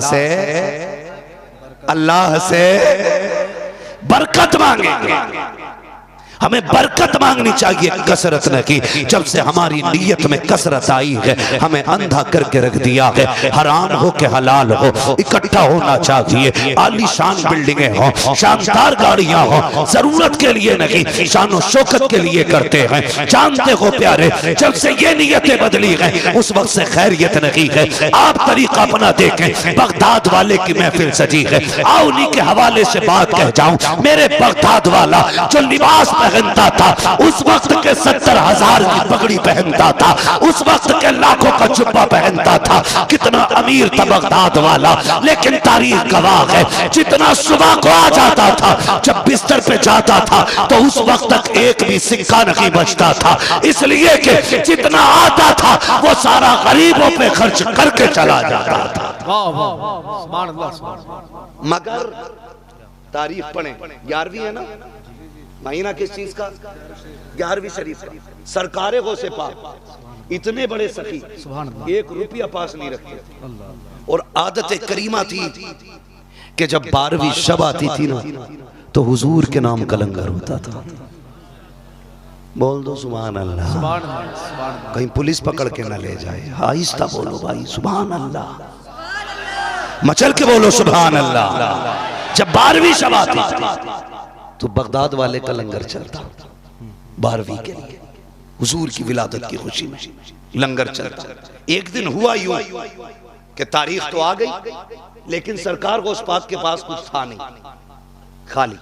से बरकत मांगेंगे। हमें बरकत मांगनी चाहिए, कसरत न की। जब से हमारी नीयत में कसरत आई है, हमें अंधा करके रख दिया है। हराम हो के हलाल हो, इकट्ठा होना चाहिए। आलीशान बिल्डिंगें हो, शानदार गाड़ियां हो, जरूरत के लिए नहीं, शानो शौकत के लिए करते हैं। जानते हो प्यारे, जब से ये नीयतें बदली हैं, उस वक्त से खैरियत नहीं है। आप तरीका अपना देखें, बगदाद वाले की महफिल सजी है। आओ उन्हीं के हवाले से बात कह जाऊं। मेरे बगदाद वाला जो लिबास पहनता था, उस वक्त के 70,000 की पगड़ी पहनता था, उस वक्त के लाखों का जुब्बा पहनता था। कितना अमीर था बगदाद वाला, लेकिन तारीख गवाह है, जितना सुबह को आ जाता था, जब बिस्तर पे जाता था, तो उस वक्त तक एक भी सिक्का नहीं बचता था। इसलिए कि जितना आता था वो सारा गरीबों पे खर्च करके चला जाता था। मगर तारीफ पढ़े, 11वीं है ना महीना, किस चीज का? 11वीं शरीफ का। सरकारे गौसे पाक इतने बड़े सखी, 1 रुपया पास नहीं रखते। और आदत करीमा थी कि जब 12वीं शब आती थी ना, तो हुजूर के नाम का लंगर होता था। बोल दो सुभान अल्लाह। कहीं पुलिस पकड़ के ना ले जाए। आहिस्ता बोलो भाई, सुभान अल्लाह। मचल के बोलो सुभान अल्लाह। जब 12वीं शब आती तो बगदाद वाले का लंगर चलता, 12वीं के लिए हुजूर की विलादत की खुशी में लंगर चलता। एक दिन हुआ यूं कि तारीख तो आ गई, लेकिन सरकार गौस पाक के पास कुछ था नहीं, खाली।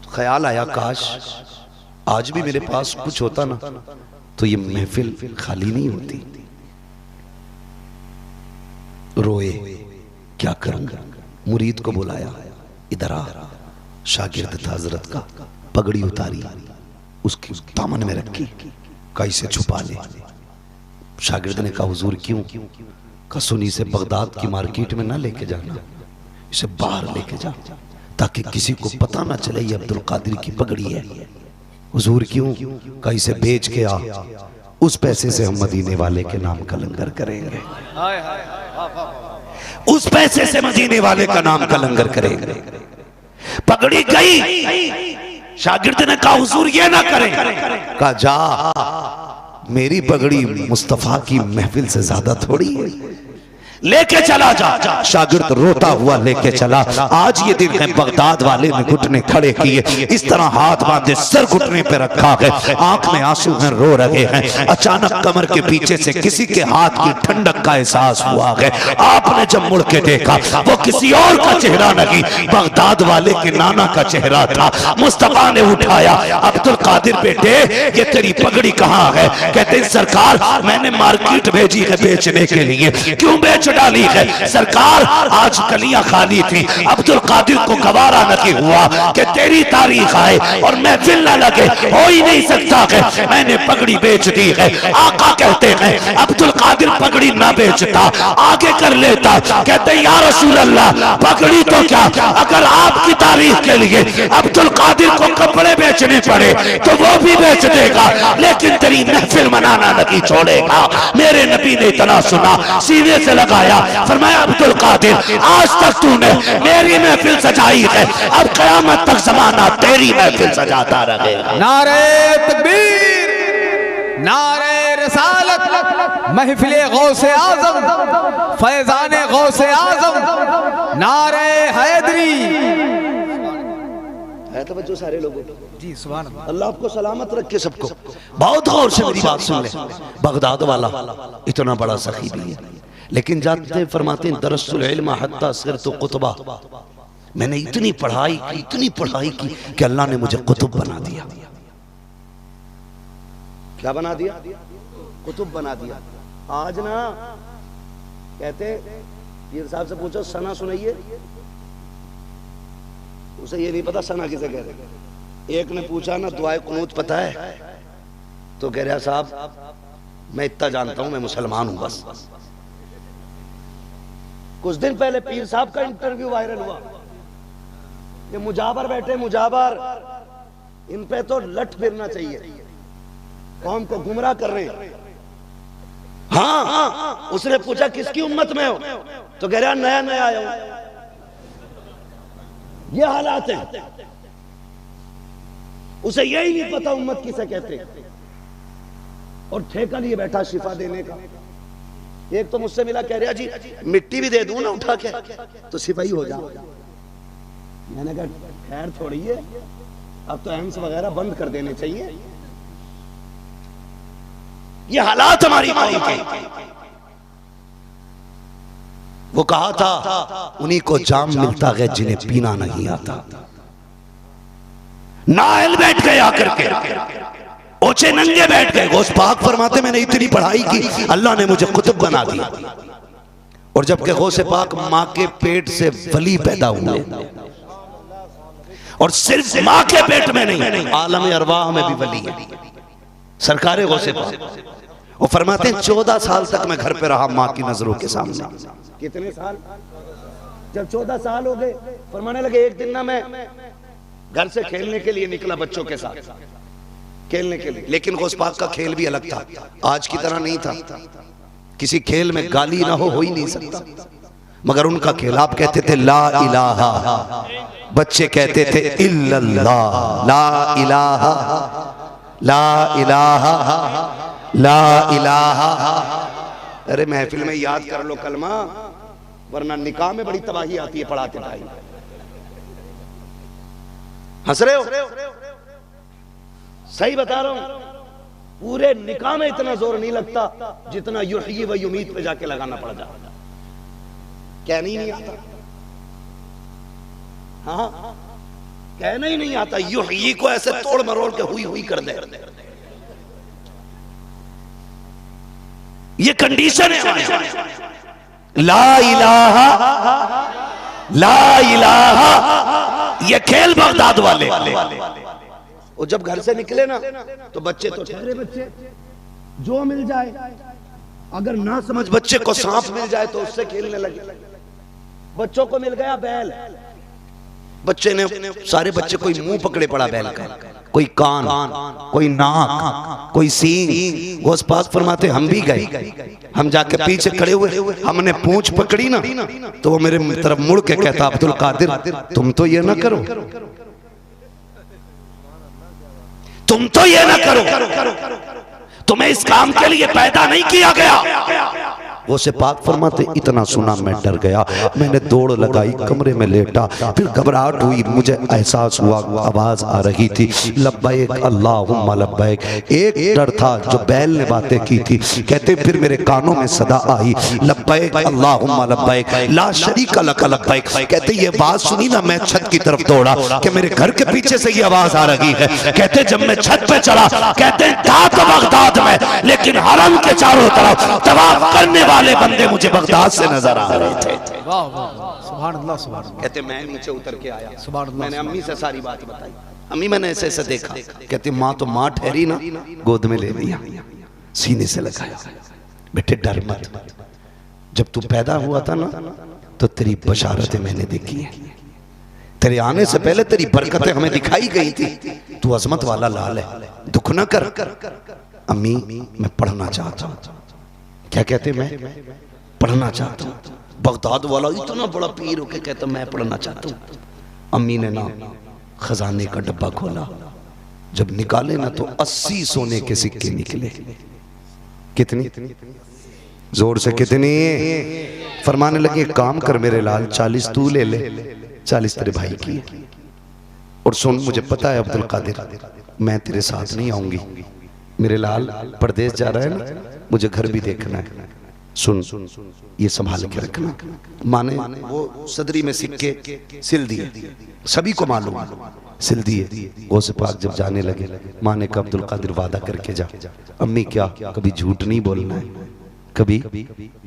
तो ख्याल आया, काश आज भी मेरे पास कुछ होता ना, तो ये महफिल खाली नहीं होती। रोए, क्या करूंगा? मुरीद को बुलाया, इधर आ। शागिर्द था हजरत का, पगड़ी उतारी, उसकी दामन में रखी, कैसे छुपा ले। शागिर्द ने कहा, हुजूर क्यों? कहा, सुनी से बगदाद की मार्केट में ना लेके जाना, इसे बाहर लेके जा, ताकि किसी को पता ना चले ये अब्दुल कादिर की पगड़ी है। हुजूर क्यों? कहा, इसे बेच के आ, उस पैसे से हम मदीने वाले के नाम का लंगर करेंगे। उस पैसे से मदीने वाले का नाम का लंगर करेंगे। पगड़ी गई, शागिर्द ने कहा, हुजूर ये ना करें। कहा, जा, मेरी पगड़ी मुस्तफा की महफिल से ज्यादा थोड़ी है, लेके चला जा। शागिर्द रोता हुआ लेके चला। आज ये दिन है, बगदाद वाले ने घुटने खड़े किए, इस तरह हाथ बांधे, सर घुटने पे रखा है, आंख में आंसू हैं, रो रहे हैं। अचानक कमर के पीछे से किसी के हाथ की ठंडक का एहसास हुआ है। आपने जब मुड़ के देखा, वो किसी और का चेहरा नहीं, बगदाद वाले के नाना का चेहरा था। मुस्तफा ने उठाया, अब्दुल कादिर बेटे, ये तेरी पगड़ी कहाँ है? कहते, सरकार मैंने मार्केट भेजी है बेचने के लिए। क्यों बेच डाली है? सरकार आज कलियां खाली थी, अब्दुल कादिर को गवारा नहीं हुआ कि तेरी तारीख आए और महफिल न लगे, हो ही नहीं सकता है, मैंने पगड़ी बेच दी है। आका कहते हैं, अब्दुल कादिर पगड़ी ना बेचता, आगे कर लेता। कहते, या रसूल अल्लाह, पगड़ी तो क्या, अगर आपकी तारीख के लिए अब्दुल कादिर को कपड़े बेचने पड़े तो वो भी बेच देगा, लेकिन तेरी महफिल मनाना नहीं छोड़ेगा। मेरे नबी ने इतना सुना, सीने से लगा, फरमाया, अब्दुल कादिर, आज तक तूने मेरी महफिल सजाई है, अब क़यामत तक ज़माना तेरी महफिल सजाता रहेगा। नारे तकबीर, नारे रिसालत, महफिले गौसे आज़म, फैज़ाने गौसे आज़म, नारे हैदरी। है तवज्जो सारे लोगों जी, सुभान अल्लाह। अल्लाह आपको सलामत रखे सबको। बहुत गौर से मेरी बात सुन ले। बगदाद वाला इतना बड़ा सखी भी है, लेकिन जाते फरमाते हैं, दरसुल इल्म हत्ता सिरतु कुतबा, मैंने इतनी पढ़ाई की कि अल्लाह ने मुझे कुतुब बना दिया। क्या बना दिया? कुतुब बना दिया। आज ना कहते, पीर साहब से पूछो सना सुनाइए, उसे ये नहीं पता सना किसे कह रहे। एक ने पूछा ना, दुआए कुनूत पता है? तो कह रहा, साहब मैं इतना जानता हूं, मैं मुसलमान हूं बस। कुछ दिन पहले पीर साहब का इंटरव्यू वायरल हुआ, ये मुजाबर बैठे, मुजाबर, इन पे तो लठ फिरना चाहिए, कौम को गुमराह कर रहे हैं। हाँ, उसने पूछा किसकी उम्मत में हो, तो कह रहा नया नया आया हूं। ये हालात है, उसे यही नहीं पता उम्मत किसे कहते, और ठेका लिए बैठा शिफा देने का। एक तो मुझसे मिला, कह रहा जी मिट्टी भी दे दूं ना उठा के तो सिपाही हो जाओ। मैंने कहा खैर थोड़ी है, अब तो एम्स वगैरह बंद कर देने चाहिए। ये हालात हमारी कौम के। वो कहा था उन्हीं को जाम मिलता है जिन्हें पीना नहीं आता। नाहल बैठ गए आकर के, ओछे नंगे बैठ गए। गौस पाक फरमाते मैंने इतनी पढ़ाई की, अल्लाह ने मुझे कुतुब बना दिया। और जबकि गौस पाक मां के पेट से वली पैदा हुए, और सिर्फ मां के पेट में नहीं, आलम अरवाह में भी वली है सरकारे गौस पाक। वो फरमाते हैं 14 साल तक मैं घर पे रहा मां की नजरों के सामने। कितने साल? जब 14 साल हो गए, फरमाने लगे एक दिन ना मैं घर से खेलने के लिए निकला बच्चों के साथ, खेलने के लिए। लेकिन गौस पाक का खेल भी अलग था, आज की तरह नहीं था। किसी खेल में गाली ना हो ही नहीं सकता, मगर उनका खेल, आप कहते थे ला इलाहा, बच्चे कहते थे इल्लल्लाह, ला इलाहा ला इलाहा ला इलाहा। अरे महफिल में याद कर लो कलमा, वरना निकाह में बड़ी तबाही आती है पढ़ाते टाइम। हंस रहे हो? सही बता रहा हूं, पूरे निकाह में इतना जोर नहीं लगता जितना युही व युमीत पे जाके लगाना पड़ जाता। कहना ही नहीं आता, हाँ कहना ही नहीं आता। युही को ऐसे तोड़ मरोड़ के हुई हुई कर दे। ये कंडीशन है। ला इलाहा ला इलाहा, ये खेल बगदाद वाले। और जब घर से निकले ना तो बच्चे तो ठहरे, बच्चे जो मिल जाए, अगर ना समझ बच्चे को सांप मिल जाए तो उससे खेलने लगे। बच्चों को मिल गया बैल, बच्चे ने, सारे बच्चे कोई मुंह पकड़े पड़ा बैल का, कोई कान, कोई नाक, कोई सींग। गौस पाक फरमाते हम भी गए, हम जाके पीछे खड़े हुए, हमने पूंछ पकड़ी ना तो वो मेरे तरफ मुड़ के कहता अब्दुल कादिर तुम तो ये ना करो, तुम तो ये ना करो, तुम्हें इस काम के लिए पैदा नहीं किया गया। वो से पाक फरमाते इतना सुना मैं डर गया, मैंने दौड़ लगाई, कमरे में लेटा, फिर घबराहट हुई, मुझे एहसास हुआ आवाज आ रही थी लब्बैक अल्लाहुम्मा लब्बैक। एक डर था जो बैल ने बातें की थी, कहते फिर मेरे कानों में सदा आई लब्बैक अल्लाहुम्मा लब्बैक ला शरीक लक लब्बैक। कहते ये बात सुनी ना, मैं छत की तरफ दौड़ा कि मेरे घर के पीछे से ये आवाज आ रही है। कहते जब मैं छत पे चढ़ा, कहते था तो बगदाद में, लेकिन हरम के चारों तरफ तवाफ करने वाले बंदे मुझे बगदाद से नजर आ रहे थे। वाह वाह, सुभान अल्लाह सुभान अल्लाह। कहते मैं नीचे उतर के आया, सुभान अल्लाह, मैंने अम्मी से सारी बात बताई। अम्मी मैंने ऐसे ऐसे देखा। कहती माँ तो माँ ठहरी ना, गोद में ले लिया, सीने से लगाया, बेटे डर मत, जब तू पैदा हुआ था ना तो तेरी बशारतें मैंने देखी हैं, तेरे आने से पहले तेरी बरकतें हमें दिखाई गई थी, तू अजमत वाला लाल है, दुख न कर। अम्मी मैं पढ़ना चाहता हूँ। क्या कहते? मैं पढ़ना चाहता हूँ। बगदाद वाला इतना बड़ा पीर होके कहता मैं पढ़ना चाहता हूँ। अम्मी ने ना खजाने का डब्बा खोला, जब निकाले ना तो 80 सोने के सिक्के निकले। कितनी? जोर से कितनी? फरमाने लगे काम कर मेरे लाल, 40 तू ले ले, 40 तेरे भाई की। और सुन मुझे पता है अब्दुल कादिर मैं तेरे साथ नहीं आऊंगी, मेरे लाल परदेश जा रहा है ना, मुझे घर भी देखना है, सुन ये संभाल के रखना। माने वो सदरी में सिक्के सिल दिए, सभी को मालूम, सिल दिए। गौसे पाक जब जाने लगे, माँ ने कहा अब्दुल कादिर वादा करके जा। अम्मी क्या? कभी झूठ नहीं बोलना है, कभी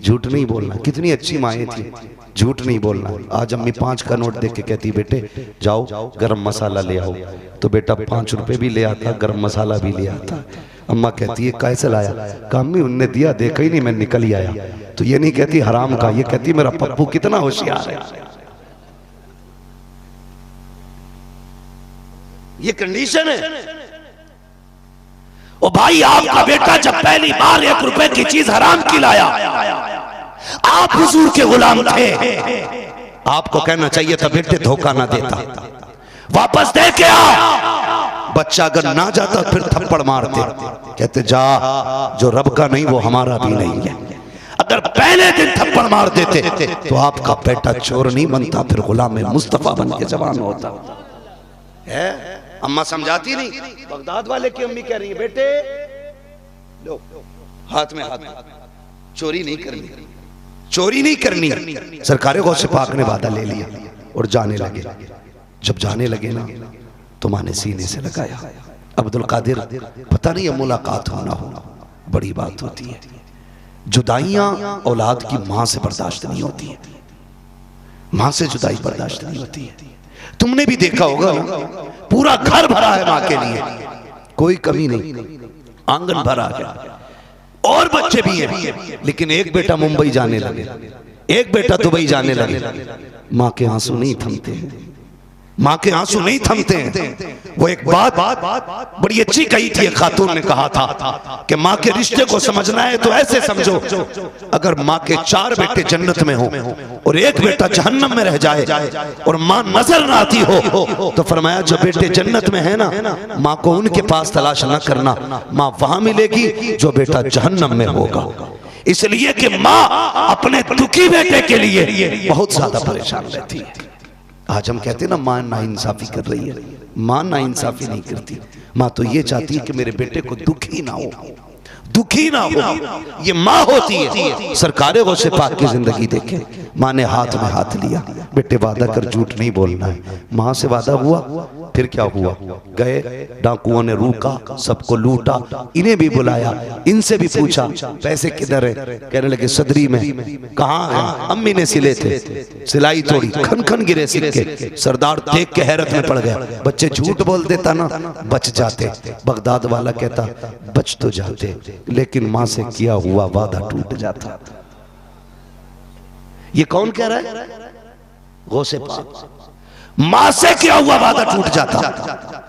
झूठ नहीं बोलना। कितनी अच्छी माएँ थी, झूठ नहीं बोलना। आज अम्मी 5 का नोट देख के कहती बेटे जाओ गरम मसाला ले आओ, तो बेटा 5 रुपए भी ले आता, गरम मसाला भी ले आता। अम्मा कहती है कैसे लाया? कहा अम्मी उनने दिया, देखा ही नहीं, मैं निकल ही आया। तो ये नहीं कहती हराम का, ये कहती मेरा पप्पू कितना होशियार है। ये कंडीशन है। ओ भाई, आपका बेटा जब पहली बार 1 रुपए की चीज हराम की लाया, आप हुजूर के गुलाम थे, आपको कहना चाहिए था बेटे धोखा ना देता, वापस दे के आ। बच्चा अगर ना जाता फिर थप्पड़ मारते, कहते जा, जो रब का नहीं वो हमारा भी नहीं है। अगर पहले दिन थप्पड़ मार देते तो आपका बेटा चोर नहीं बनता, फिर गुलाम मुस्तफा बन के जवान होता है। अम्मा समझाती नहीं, बगदाद वाले की अम्मी कह रही है बेटे लो हाथ में हाथ, चोरी नहीं करनी, चोरी नहीं करनी। सरकार गौसे पाक ने वादा ले लिया और जाने लगे। जब जाने लगे ना तो माँ ने सीने से लगाया, अब्दुल कादिर पता नहीं है मुलाकात होना हो बड़ी बात होती है। जुदाइयां औलाद की मां से बर्दाश्त नहीं होती है, मां से जुदाई बर्दाश्त नहीं होती है। तुमने भी देखा होगा ना, पूरा घर भरा है मां के लिए, कोई कमी नहीं, आंगन भरा है और बच्चे भी हैं, लेकिन एक बेटा मुंबई जाने लगे, एक बेटा दुबई जाने लगे, मां के आंसू नहीं थमते, मां के आंसू नहीं थमते हैं। वो एक बात बड़ी अच्छी कही थी, एक खातून ने कहा था कि मां के रिश्ते को समझना है तो ऐसे समझो, अगर मां के 4 बेटे जन्नत में हो और एक बेटा जहन्नम में रह जाए और मां नजर ना आती हो तो फरमाया जो बेटे जन्नत में है ना, मां को उनके पास तलाश न करना, मां वहां मिलेगी जो बेटा जहन्नम में होगा। इसलिए कि मां अपने दुखी बेटे के लिए बहुत ज्यादा परेशान रहती है। आज हम कहते हैं ना मां नाइंसाफी कर रही है, मां नाइंसाफी नहीं करती, मां तो ये चाहती है कि मेरे बेटे को दुखी ना हो, दुखी ना हो, ये मां होती है। सरकारे गौसे पाक की जिंदगी देखें, मां ने हाथ में हाथ लिया, बेटे वादा कर झूठ नहीं बोलना है। मां से वादा हुआ, फिर क्या हुआ, गए डाकुओं ने रोका, सबको लूटा, इन्हें भी बुलाया, इनसे भी पूछा पैसे किधर है, कहने लगे सदरी में। कहाँ है, अम्मी ने सिले थे, सिलाई तोड़ी, खन खन गिरे सिक्के। सरदार देख के हैरत में पड़ गया, बच्चे झूठ बोल देता ना बच जाते। बगदाद वाला कहता बच तो जाते, लेकिन मां से किया हुआ वादा टूट जाता। ये कौन कह रहा है, गौसे पाक, मां से किया हुआ वादा टूट जाता।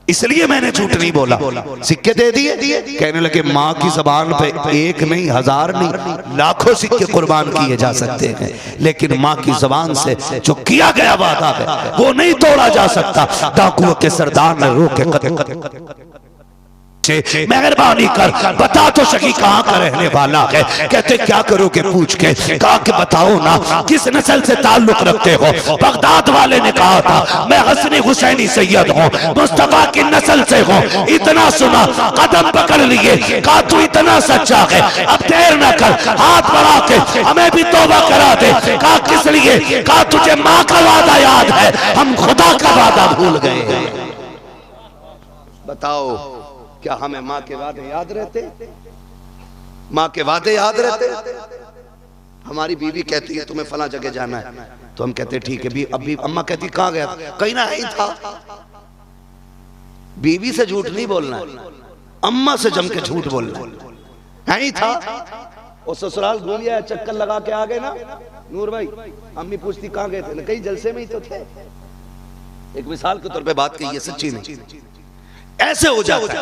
इसलिए मैंने झूठ नहीं बोला, सिक्के दे दिए, कहने लगे मां की जबान पे 1 नहीं 1000 नहीं लाखों सिक्के कुर्बान किए जा सकते हैं, लेकिन मां की जबान से जो किया गया वादा है वो नहीं तोड़ा जा सकता। डाकुओं के सरदार ने रोके, मेहरबानी कर बता तो सकी कहाँ का रहने वाला है। कहते क्या करोगे पूछ के, कहा कि बताओ ना किस नस्ल से ताल्लुक रखते हो। बगदाद वाले ने कहा था मैं हसनी हुसैनी सैयद हूँ, मुस्तफा की नस्ल से हूँ। इतना सुना कदम पकड़ लिए, कहा तू इतना सच्चा है अब देर न कर, हाथ बढ़ा के हमें भी तौबा करा दे। कहा किस लिए, कहा तुझे माँ का वादा याद है, हम खुदा का वादा भूल गए। बताओ क्या हमें माँ के वादे याद रहते, माँ के वादे याद रहते। हमारी बीवी कहती है तुम्हें फला जगह जाना है, तो हम कहते ठीक है। अभी अम्मा कहती कहाँ गया, कहीं ना ही था। बीवी से झूठ नहीं बोलना, अम्मा से जम के झूठ बोलना है ही था। और ससुराल घूम गया, चक्कर लगा के आ गए ना नूर भाई, अम्मी पूछती कहाँ गए थे, कहीं जलसे में ही तो थे। एक मिसाल के तौर पे बात कही है, सच्ची नहीं, ऐसे हो जाता है।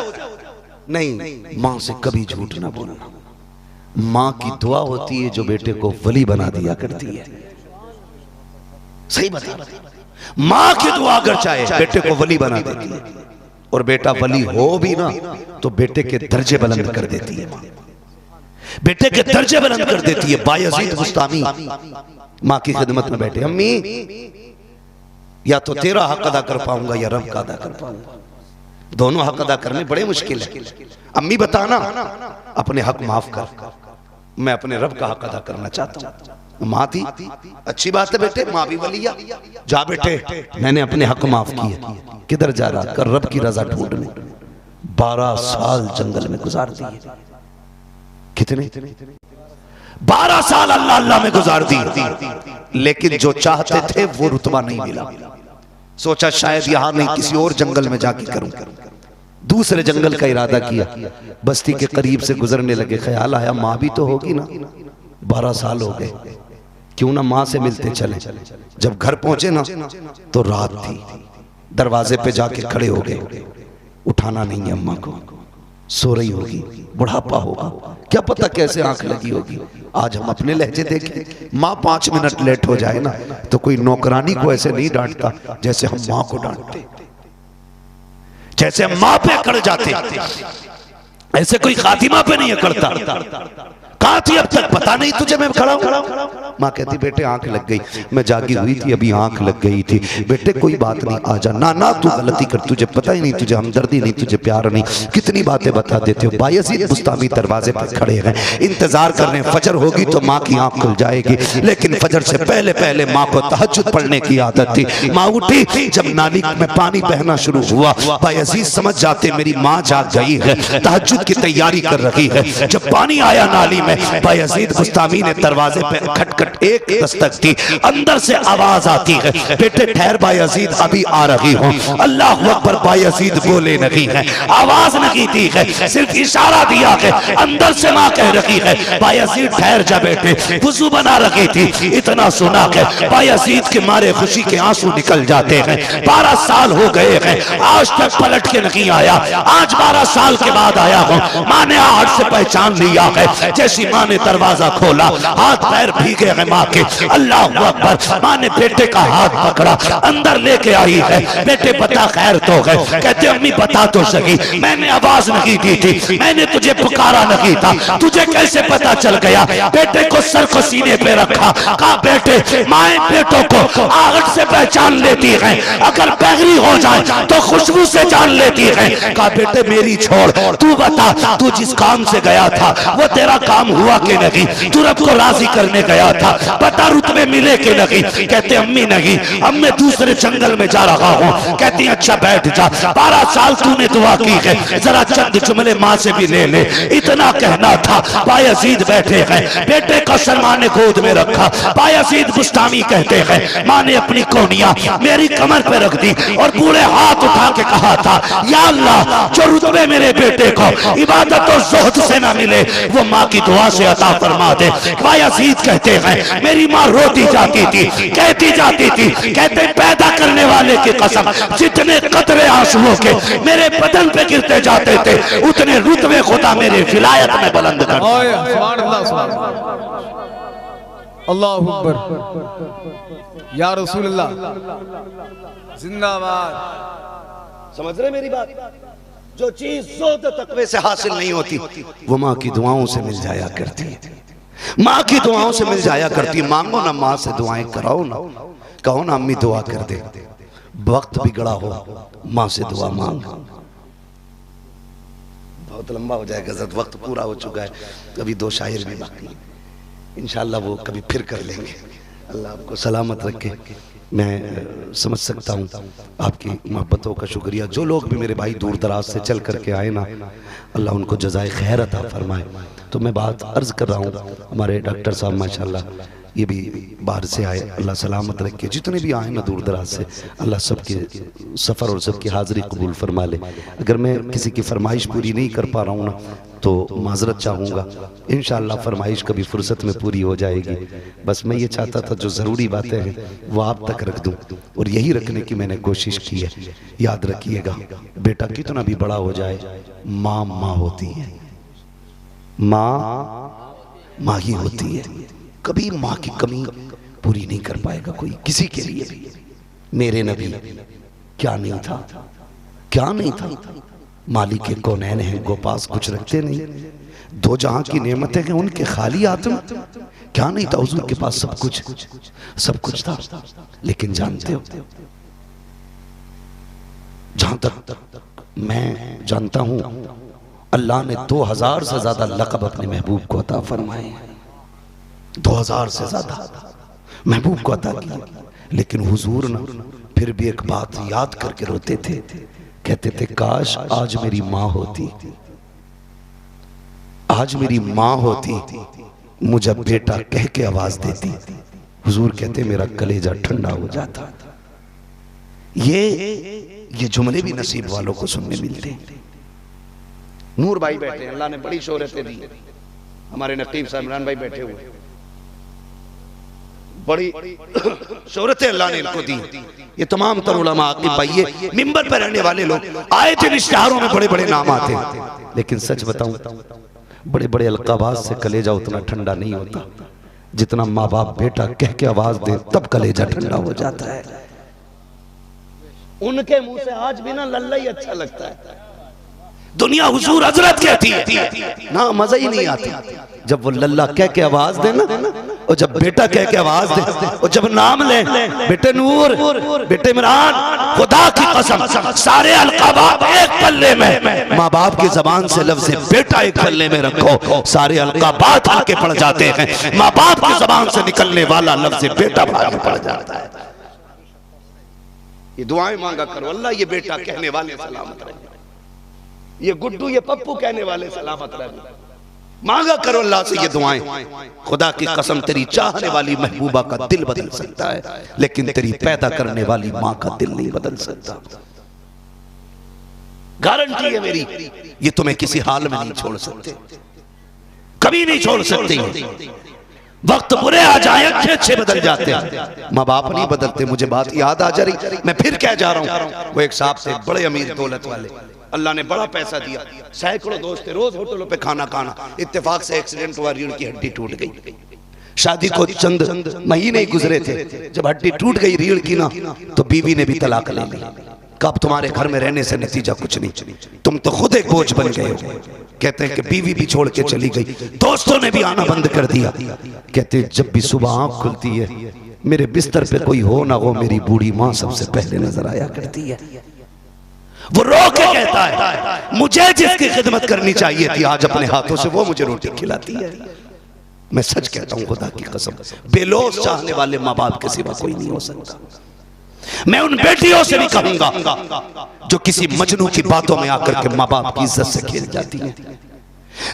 नहीं, मां से कभी झूठ ना बोलना। मां की दुआ होती है जो बेटे को वली बना दिया करती है। सही बता, मां की दुआ अगर चाहे बेटे को वली बना देती है, और बेटा वली हो भी ना तो बेटे के दर्जे बुलंद कर देती है। बेटे के दर्जे बुलंद कर देती है। बायजीद बुस्तामी मां की खिदमत में बैठे, अम्मी या तो तेरा हक अदा कर पाऊंगा या रब का अदा कर पाऊंगा, दोनों हक अदा करने बड़े मुश्किल है। अम्मी बताना अपने हक माफ कर, मैं अपने रब का हक अदा करना चाहता हूँ। माँ थी, अच्छी बात है बेटे, माँ भी वलिया, जा बेटे मैंने अपने हक माफ किए। किधर जा रहा, कर रब की रजा ढूंढने। 12 साल जंगल में गुजार दिए। कितने 12 साल अल्लाह अल्लाह में गुजार दी, लेकिन जो चाहते थे वो रुतबा नहीं मिला। सोचा शायद यहां नहीं किसी और जंगल में जाके करूं। दूसरे जंगल का इरादा किया, बस्ती के करीब से गुजरने लगे, ख्याल आया मां भी तो होगी ना, 12 साल हो गए, क्यों ना मां से मिलते चले। जब घर पहुंचे ना तो रात थी, दरवाजे पे जाके खड़े हो गए, उठाना नहीं है अम्मा को। सो रही होगी, बुढ़ापा होगा, क्या पता कैसे आंख लगी होगी। आज हम अपने लहजे देखें, माँ 5 मिनट लेट हो जाए ना तो कोई नौकरानी को ऐसे नहीं डांटता जैसे हम माँ को डांटते, जैसे हम माँ पे अकड़ जाते, ऐसे कोई खातिमा पे नहीं अकड़ता। कहाँ थी अब तक, पता नहीं तुझे मैं खड़ा हूं। माँ कहती बेटे आंख लग गई, मैं जागी हुई थी अभी आंख लग गई थी। बेटे कोई बात नहीं, आजा। ना ना तू गलती कर, तुझे पता ही नहीं, तुझे हमदर्दी नहीं, तुझे प्यार नहीं, कितनी बातें बता देते हो। बायजीद बुस्तामी दरवाजे पर खड़े हैं, इंतजार कर रहे हैं, फजर होगी तो माँ की आंख खुल जाएगी। लेकिन फजर से पहले पहले माँ को तहज्जुद पढ़ने की आदत थी। माँ उठी, जब नाली में पानी बहना शुरू हुआ, बायजीद समझ जाते मेरी माँ जाग गई है, तहज्जुद की तैयारी कर रही है। जब पानी आया नाली में, बायजीद बुस्तामी ने दरवाजे पे खटखट एक दस्तक दी, अंदर से आवाज आती है, बेटे ठहर बायजीद अभी आ रही हूं। अल्लाह अकबर, बायजीद बोले नहीं है, आवाज नहीं दी है, सिर्फ इशारा दिया है। अंदर से मां कह रही है बायजीद ठहर जा बेटे, वुजू बना रखी थी। इतना सुना है बायजीद के मारे खुशी के आंसू निकल जाते हैं। 12 साल हो गए हैं, आज तक पलट के नहीं आया, आज 12 साल के बाद आया हूं। मां ने हाथ से पहचान लिया है, जैसी मां ने दरवाजा खोला, हाथ पैर भीगे हैं मां के। अल्लाह अकबर, मां ने बेटे का हाथ पकड़ा, अंदर लेके आई है। बेटे बता खैर तो है। कहते अम्मी बता तो सही, मैंने आवाज नहीं दी थी, मैंने तुझे पुकारा नहीं था, तुझे कैसे पता चल गया। बेटे को सर को सीने पे रखा, कहा बेटे माए बेटों को आहट से पहचान लेती है, अगर बैगरी हो जाए तो खुशबू से जान लेती है। कहा बेटे मेरी छोड़, तू बता तू जिस काम से गया था वो तेरा काम हुआ कि नहीं, तू रब को राजी करने गया था, बता रुतबे मिले कि नहीं। कहते अम्मी नहीं, अब मैं दूसरे जंगल में जा रहा हूँ। कहती अच्छा बैठ जा, 12 साल तूने दुआ की है, जरा चंद जुमले माँ से भी ले ले, इतना कहना था। बायजीद बैठे हैं, बेटे को सलमान ने गोद में रखा। बायजीद बुस्तामी कहते हैं माँ ने अपनी कोहनियां मेरी कमर पे रख दी और पूरे हाथ उठा के कहा था या अल्लाह, जो रुतबे मेरे बेटे को इबादत और ज़ुहद से ना मिले वो माँ की दुआ से अता फरमा दे। बायजीद कहते हैं मेरी माँ रोती जाती थी, कहती जाती थी, कहते पैदा करने वाले की कसम, जितने कतरे आंसुओं के मेरे बदन पे गिरते जाते थे उतने रुतबे खुदा मेरे विलायत में बुलंद कर। अल्लाहु अकबर, या रसूल अल्लाह जिंदाबाद। समझ रहे मेरी बात? जो चीज ज़ुहद तकवे से हासिल नहीं होती वो माँ की दुआओं से मिल जाया करती है, माँ की दुआओं से मिल जाया करती है। मांगो ना माँ से दुआएं कराओ ना, कहो ना अम्मी दुआ कर दे। वक्त बिगड़ा हो माँ से दुआ मांग। बहुत लंबा हो जाएगा हज़रत, वक्त पूरा हो चुका है, अभी 2 शायर भी बाकी हैं, इंशाल्लाह वो कभी फिर कर लेंगे। अल्लाह आपको सलामत रखे। मैं समझ सकता हूँ आपकी मोहब्बतों का शुक्रिया। जो लोग भी मेरे भाई दूर दराज से चल करके आए ना, अल्लाह उनको जज़ाए खैर अता फरमाए। तो मैं बात अर्ज़ कर रहा हूँ, हमारे डॉक्टर साहब माशाल्लाह ये भी बाहर से आए, अल्लाह सलामत रखे। जितने भी आए ना दूर दराज से, अल्लाह सबके सफ़र और सबकी हाज़िरी कबूल फरमा ले। अगर मैं किसी की फरमाइश पूरी नहीं कर पा रहा हूँ ना तो माजरत चाहूँगा, इंशाअल्लाह फरमाइश कभी फुर्सत में पूरी हो जाएगी। बस मैं ये चाहता था जो ज़रूरी बातें हैं वो आप तक रख दूँ, और यही रखने की मैंने कोशिश की है। याद रखिएगा, बेटा कितना भी बड़ा हो जाए माँ माँ होती है, माँ माँ ही होती है। कभी माँ की कमी पूरी नहीं कर पाएगा कोई किसी के लिए। मेरे नबी क्या नहीं था, क्या नहीं था, मालिक के कौनैन हैं, गो पास कुछ रखते नहीं, 2 जहां की नेमतें हैं उनके खाली आत्म, क्या नहीं था हुजूर के पास, सब कुछ था। लेकिन जानते हो, जहां तक मैं जानता हूं अल्लाह ने 2000 से ज्यादा लक़ब अपने महबूब को अता फरमाए, 2000 से ज्यादा महबूब को अता किया। लेकिन हुजूर ना फिर भी एक बात याद करके रोते थे, कहते थे काश आज मेरी माँ होती, आज मेरी माँ होती, मुझे बेटा कह के आवाज देती। हुजूर कहते मेरा कलेजा ठंडा हो जाता। ये जुमले भी नसीब वालों को सुनने मिलते हैं। नूर भाई बैठे हैं, अल्लाह ने बड़ी शोहरतें दी। हमारे नकीब साहब इमरान भाई बैठे हुए, बड़ी शोहरतें अल्लाह ने इनको दी। ये तमाम तर उलमा आकिब भाई, ये मिंबर पर रहने वाले लोग आए थे, इश्तिहारों में बड़े बड़े नाम आते हैं, लेकिन सच बताऊं बड़े बड़े अलकाबाज से कलेजा उतना ठंडा नहीं होता जितना माँ बाप बेटा कह के आवाज दे तब कलेजा ठंडा हो जाता है। उनके मुंह से आज भी ना लल्ला ही अच्छा लगता है। दुनिया हुजूर हजरत कहती है ना, मजा ही नहीं आता जब वो लल्ला कह के आवाज दे ना, और जब बेटा कह के आवाज दे, और जब नाम ले, बेटे नूर, बेटे इमरान, खुदा की कसम सारे अलकाबात एक पल्ले में, माँ बाप की जबान से लफ्ज़ बेटा एक पल्ले में रखो, सारे अलकाबात आके पड़ जाते हैं। माँ बाप की जबान से निकलने वाला लफ्ज़ बेटा भागे पड़ जाता है। ये दुआएं मांगा करो, अल्लाह ये बेटा कहने वाले सलामत रहे, ये गुड्डू ये पप्पू कहने वाले सलामत रहे। मांगा करो अल्लाह से ये दुआएं। खुदा की कसम तेरी चाहने वाली महबूबा का दिल बदल सकता है, लेकिन तेरी पैदा करने वाली माँ का दिल नहीं बदल सकता। गारंटी है मेरी, ये तुम्हें किसी हाल में नहीं छोड़ सकते, कभी नहीं छोड़ सकते। वक्त बुरे आ जाए अच्छे अच्छे बदल जाते हैं, माँ बाप नहीं बदलते। मुझे बात याद आ जा रही, मैं फिर क्या जा रहा हूँ, वो एक साहब थे बड़े अमीर दौलत वाले, अल्लाह ने बड़ा पैसा दिया, सैकड़ों दोस्त थे, रोज होटलों पे खाना खाना। इत्तेफाक से एक्सीडेंट हुआ, रीढ़ की हड्डी टूट गई। शादी को चंद महीने ही गुजरे थे, जब हड्डी टूट गई रीढ़ की ना, तो बीवी ने भी तलाक ले ली। कब तुम्हारे घर में रहने से नतीजा कुछ नहीं, तुम तो खुद एक बोझ बन गए हो। कहते हैं कि बीवी भी छोड़ के चली गई, दोस्तों ने भी आना बंद कर दिया। कहते हैं जब भी सुबह आंख खुलती है, मेरे बिस्तर पे कोई हो ना हो, मेरी बूढ़ी माँ सबसे पहले नजर आया करती है। वो रो के कहता है मुझे जिसकी खिदमत करनी चाहिए थी, आज अपने हाथों से वो मुझे रोटी खिलाती है। मैं सच कहता हूं खुदा की कसम, बेलौस चाहने वाले माँ बाप के सिवा कोई नहीं हो सकता। मैं उन बेटियों से भी कहूंगा जो किसी मजनू की बातों में आकर के माँ बाप की इज्जत से खेल जाती हैं,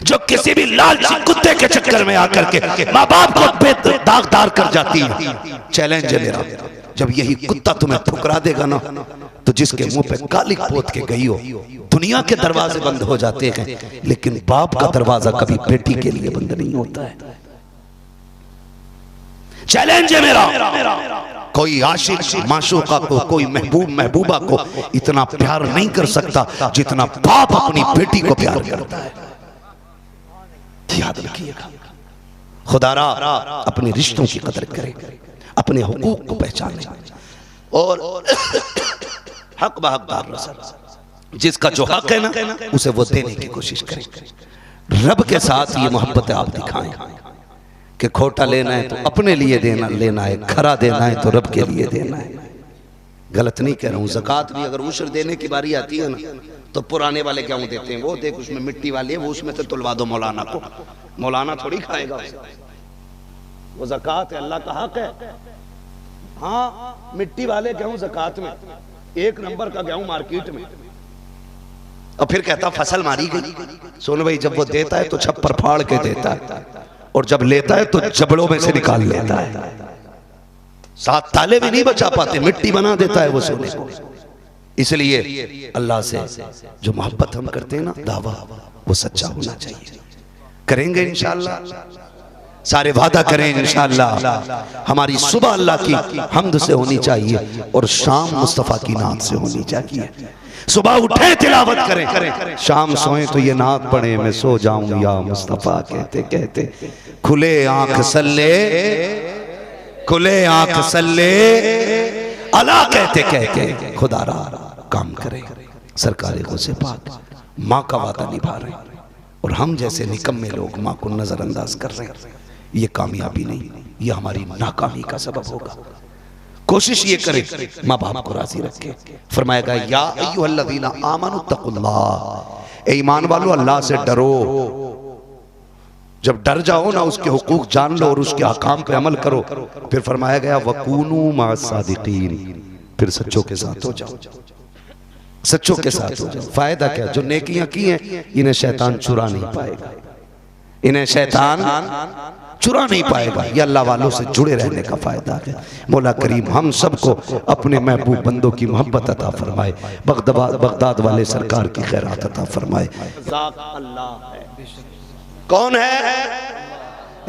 जो किसी भी लालची कुत्ते के चक्कर में आकर के माँ बाप को दागदार कर जाती है। चैलेंज है मेरा, जब यही कुत्ता तुम्हें ठुकरा देगा ना, तो जिसके मुंह पे कालिक पोत के गई हो, दुनिया के दरवाजे बंद हो जाते हैं, लेकिन बाप का दरवाजा कभी बेटी के लिए बंद नहीं होता है। चैलेंज है मेरा, कोई आशिक माशूका को, कोई महबूब महबूबा को इतना प्यार नहीं कर सकता जितना बाप अपनी बेटी को प्यार करता है। याद रखिएगा, खुदारा अपने रिश्तों की कदर करे, अपने हुकूक को पहचाने, और हक बहकदार रसूल, जिसका जो हक है ना उसे वो देने की कोशिश करे। रब के साथ ये मोहब्बत आप दिखाएं कि खोटा लेना है तो अपने लिए लेना है, खरा देना है तो रब के लिए देना है। गलत नहीं कह रहा हूँ। ज़कात भी अगर उशर देने की बारी आती है ना, तो पुराने वाले गेहूं देते हैं, वो देख उसमें मिट्टी वाली है, वो उसमें से तुलवा दो मौलाना को, मौलाना थोड़ी खाएगा उसे। वो ज़कात है, अल्लाह का हक है। हाँ, मिट्टी वाले गेहूं ज़कात में, एक नंबर का गेहूं मार्केट में। और फिर कहता फसल मारी गई। सोनू भाई जब वो देता है तो छप्पर फाड़ के देता है, और जब लेता है तो जबड़ों में से निकाल लेता है, साथ ताले भी नहीं बचा पाते, मिट्टी बना देता है वो सोने को। इसलिए अल्लाह से जो मोहब्बत हम करते हैं ना, दावा वो सच्चा होना चाहिए। करेंगे इंशाअल्लाह, सारे वादा करें इंशाअल्लाह। हमारी सुबह अल्लाह की हम्द से होनी चाहिए और शाम मुस्तफ़ा की नात से होनी चाहिए। सुबह उठे तिलावत करें, शाम सोए तो ये नात पढ़े, मैं सो जाऊं या मुस्तफ़ा कहते कहते। खुले आंख सल्ले, खुले आंख सल्ले अला कहते कहते खुदारा काम करें। सरकार गौसे पाक माँ का वादा निभा रहे हैं, और हम जैसे निकम्मे लोग माँ को नजरअंदाज कर रहे हैं। ये कामयाबी नहीं, ये हमारी नाकामी का सबब होगा। कोशिश ये करें माँ बाप को राजी रखें। फरमाएगा या अय्युहल्लज़ीना आमनुत्तकुल्लाह, ए ईमान वालों अल्लाह से डरो। जब डर जाओ ना, उसके हुकूक जान लो और उसके अहकाम पे अमल करो। फिर फरमाया गया वकूनू मअस्सादिकीन, फिर सच्चों के साथ हो जाओ, सच्चों के साथ हो जाओ। फायदा क्या, जो नेकियां की हैं इन्हें शैतान चुरा नहीं पाएगा, इन्हें शैतान चुरा नहीं पाएगा। ये अल्लाह वालों से जुड़े रहने का फायदा है। मौला करीम हम सबको अपने महबूब बंदों की मोहब्बत अता फरमाए, बगदाद वाले सरकार की खैरात अता फरमाए। अल्लाह है, कौन है?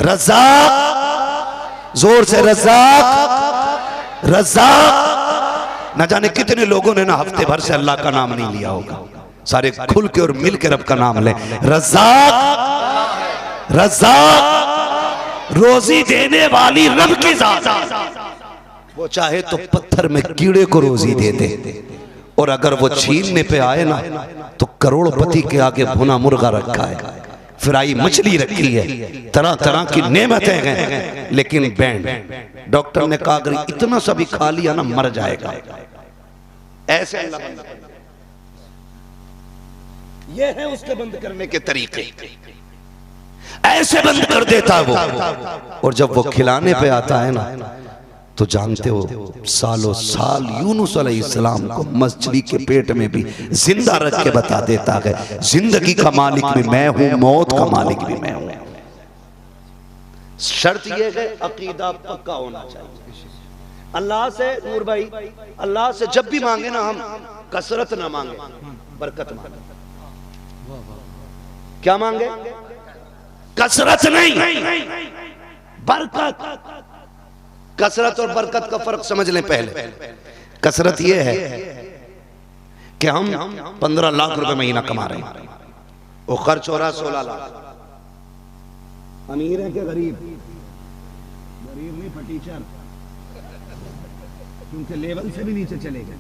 रज़्ज़ाक़ जोर से रज़्ज़ाक़ रज़्ज़ाक़। न जाने कितने लोगों ने ना हफ्ते भर से अल्लाह का नाम नहीं लिया होगा। सारे खुल के और मिल के रब का नाम ले। रज़्ज़ाक़ रज़्ज़ाक़, रोजी देने वाली रब की जात। वो चाहे तो पत्थर में कीड़े को रोजी दे दे, और अगर वो छीनने पे आए ना तो करोड़पति के आगे भुना मुर्गा रखा है, फ्राई मछली रखी है, तरह तरह की नेमतें हैं, लेकिन बैंड डॉक्टर ने कहा अगर इतना सा भी खा लिया ना मर जाएगा। ऐसे अल्लाह ये है उसके बंद करने के तरीके, ऐसे बंद कर देता है वो। और जब वो खिलाने पे आता है ना तो जानते हो सालों साल यूनुस अलैहिस्सलाम को मछली के पेट में भी जिंदा रख के बता देता है जिंदगी का मालिक भी मैं हूं, मौत का मालिक भी मैं हूं। शर्त यह है अकीदा पक्का होना चाहिए। अल्लाह से नूर भाई, अल्लाह से जब भी मांगे ना हम कसरत ना मांगे, बरकत मांगे। क्या मांगे? कसरत नहीं, बरकत। कसरत और बरकत का फर्क समझ लें पहले। कसरत यह है कि हम 15 लाख रुपए महीना कमा रहे हैं, वो खर्च हो रहा 16 लाख। अमीर है क्या गरीब? गरीब नहीं, फटीचर, क्योंकि लेवल से भी नीचे चले गए।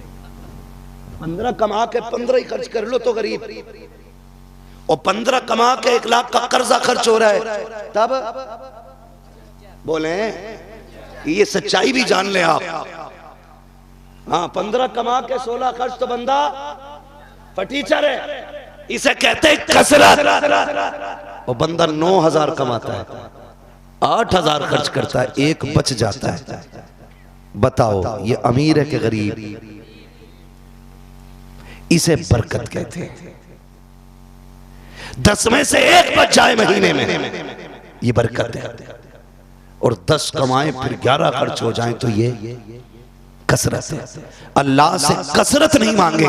15 कमा के 15 ही खर्च कर लो तो गरीब, और 15 कमा के 1 लाख का कर्जा खर्च हो रहा है, तब बोले ये सच्चाई भी जान ले आप। हाँ, 15 कमा के 16 खर्च तो बंदा फटीचर है, इसे कहते हैं कसरत। और बंदा 9,000 कमाता है, 8,000 खर्च करता है, 1 बच जाता है। बताओ ये अमीर है कि गरीब? इसे बरकत कहते हैं। 10 में से 1 बच जाए महीने में, ये बरकत है। और 10 कमाए फिर 11 खर्च हो जाए तो ये कसरत है। अल्लाह से कसरत नहीं मांगेंगे।